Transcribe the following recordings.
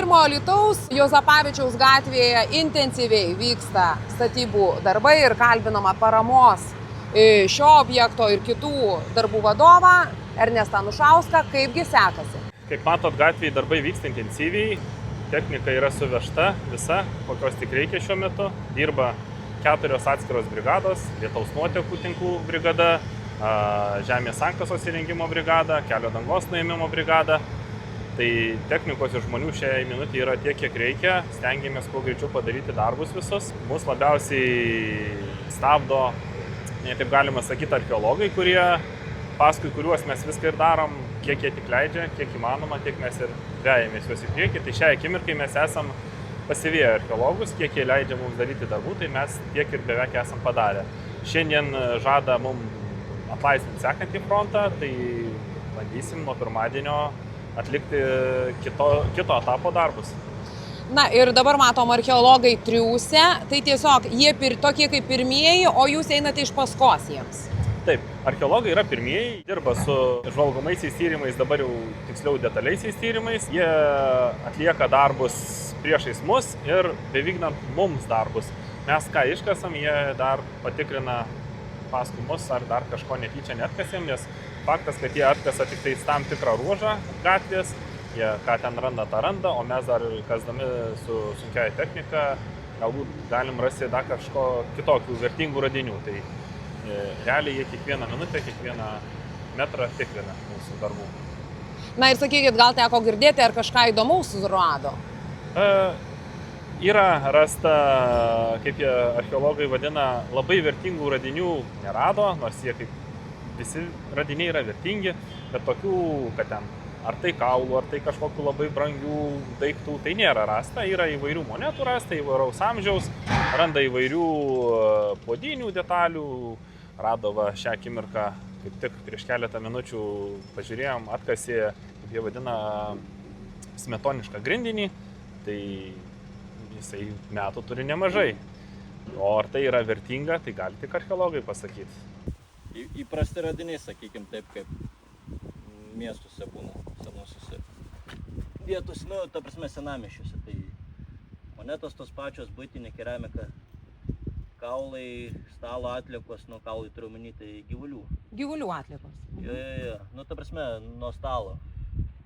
pirmo Alytaus Juozapavičiaus gatvėje intensyviai vyksta statybų darbai ir kalbinama paramos šio objekto ir kitų darbų vadovą Ernestą Anušauską. Kaipgi sekasi? Kaip matot, gatvėje darbai vyksta intensyviai, technika yra suvežta visa, kokios tik reikia šiuo metu. Dirba 4 atskiros brigados, lietaus nuotekų tinklų brigada, žemės sankryžos įrengimo brigada, kelio dangos nuėmimo brigada. Tai technikos ir žmonių šiai minutė yra tiek, kiek reikia. Stengiamės kuo greičiau padaryti darbus visus. Mūsų labiausiai stabdo, taip galima sakyti, archeologai, paskui kuriuos mes viską ir darom, kiek jie tik leidžia, kiek įmanoma, tiek mes ir vejamės juos į priekį. Tai šiai akimirkai mes esam pasivėję archeologus, kiek jie leidžia mums daryti darbų, tai mes tiek ir beveik esam padarę. Šiandien žada mums atlaisvinti sekantį frontą, tai bandysim nuo pirmadienio atlikti kito etapo darbus. Na ir dabar matom archeologai triūsia, tai tiesiog jie tokie kaip pirmieji, o jūs einate iš paskos jiems. Taip, archeologai yra pirmieji, dirba su žvalgomaisiais tyrimais, dabar jau tiksliau detaliaisiais tyrimais. Jie atlieka darbus priešais mus ir bevykdant mums darbus. Mes ką iškasam, jie dar patikrina paskui mus, ar dar kažko netyčia neatkasėm, nes faktas, kad jie atkasa tik tai tam tikrą ruožą gatvės, jie ką ten randa, tą randa, o mes dar kasdami su sunkiaja technika galbūt galim rasti dar kažko kitokių vertingų radinių. Tai realiai jie kiekvieną minutę, kiekvieną metrą tikrina mūsų darbų. Na ir sakykit, gal teko girdėti, ar kažką įdomaus surado? Yra rasta, kaip jie archeologai vadina, labai vertingų radinių nerado, nors jie kaip visi radiniai yra vertingi, bet tokių, kad ten ar tai kaulų, ar tai kažkokių labai brangių daiktų, tai nėra rasta. Yra įvairių monetų rasta, įvairaus amžiaus, randa įvairių puodinių detalių. Rado va šią akimirką, kaip tik prieš keletą minučių pažiūrėjom, atkasė, kaip jie vadina, smetonišką grindinį, tai jisai metų turi nemažai. O ar tai yra vertinga, tai gali tik archeologai pasakyti. Įprasti radiniai, sakykim, taip kaip miestuose būna, senuosiuose vietos, ta prasme senamiesčiuose. Tai monetos tos pačios, buitinė keramika, kaulai, stalo atliekos, kaulai turiu omeny, tai gyvulių. Gyvulių atliekos. Jo. Ta prasme, nuo stalo,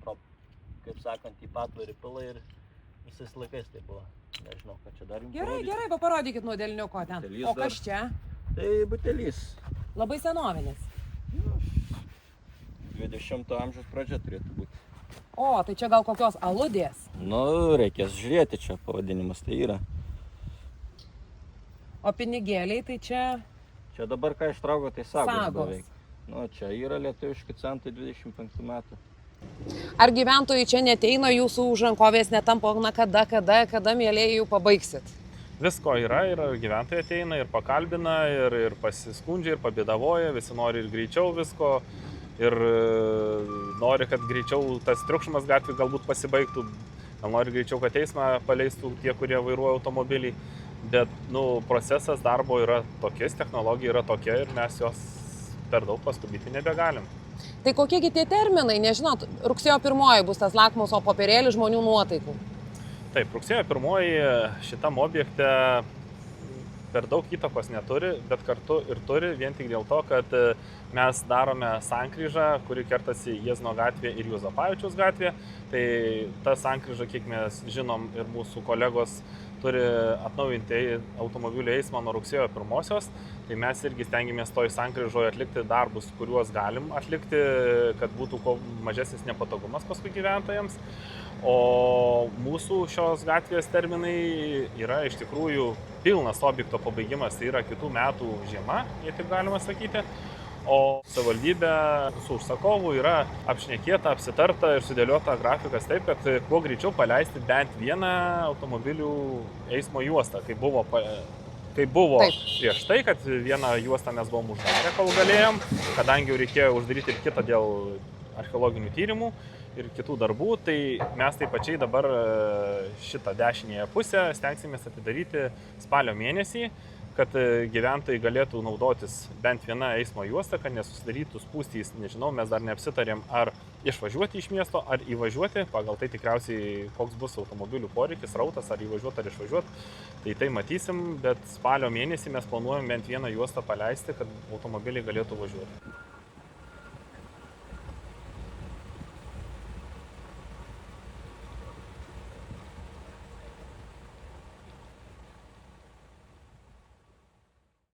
kaip sakant, į patvarį pila ir visais laikais tai buvo. Nežinau, ką čia dar jums parodyti. Gerai, paparodykit nuo delniuko ten. Butelys o kas čia? Tai butelys. Labai senovinis. 20 amžiaus pradžia turėtų būti. O, tai čia gal kokios aludės? Reikės žiūrėti, čia pavadinimas tai yra. O pinigėliai tai čia... Čia dabar ką ištrauko, tai sagos beveik. Sagos. Čia yra lietuviški centai 25 metų. Ar gyventojai čia neteina, jūsų užrankovės netampo, kada mielieji jau pabaigsit? Visko yra ir gyventojai ateina ir pakalbina, ir pasiskundžia, ir pabėdavoja, visi nori ir greičiau visko, ir nori, kad greičiau tas triukšmas gatvė galbūt pasibaigtų, gal nori greičiau, kad teismą paleistų tie, kurie vairuoja automobilį. Bet procesas darbo yra tokis, technologija yra tokia ir mes jos per daug paskubyti nebegalim. Tai kokiegi tie terminai, nežinot, rugsėjo 1 bus tas lakmuso popierėlis žmonių nuotaikų? Taip, rugsėjo 1 šitam objekte per daug įtakos neturi, bet kartu ir turi, vien tik dėl to, kad mes darome sankryžą, kuri kertasi Jiezno gatvė ir Juozapavičiaus gatvė. Tai ta sankryža, kiek mes žinom ir mūsų kolegos turi atnaujinti automobilių eismą nuo rugsėjo 1, tai mes irgi stengiamės toj sankryžoje atlikti darbus, kuriuos galim atlikti, kad būtų kuo mažesnis nepatogumas paskui gyventojams. O mūsų šios gatvės terminai yra iš tikrųjų pilnas objekto pabaigimas, tai yra kitų metų žiema, jei taip galima sakyti. O savivaldybė su užsakovu yra apšnekėta, apsitarta ir sudėliota grafikas taip, kad kuo greičiau paleisti bent vieną automobilių eismo juostą, kaip buvo prieš tai, kad vieną juostą mes buvom uždarę, kol galėjom, kadangi jau reikėjo uždaryti ir kitą dėl archeologinių tyrimų ir kitų darbų, tai mes taip pačiai dabar šitą dešinėje pusę stengsimės atidaryti spalio mėnesį. kad gyventojai galėtų naudotis bent viena eismo juosta, kad nesusidarytų spūstys. Nežinau, mes dar neapsitarėm, ar išvažiuoti iš miesto, ar įvažiuoti. Pagal tai tikriausiai koks bus automobilių poreikis, rautas, ar įvažiuoti, ar išvažiuoti. Tai matysim, bet spalio mėnesį mes planuojam bent vieną juostą paleisti, kad automobiliai galėtų važiuoti.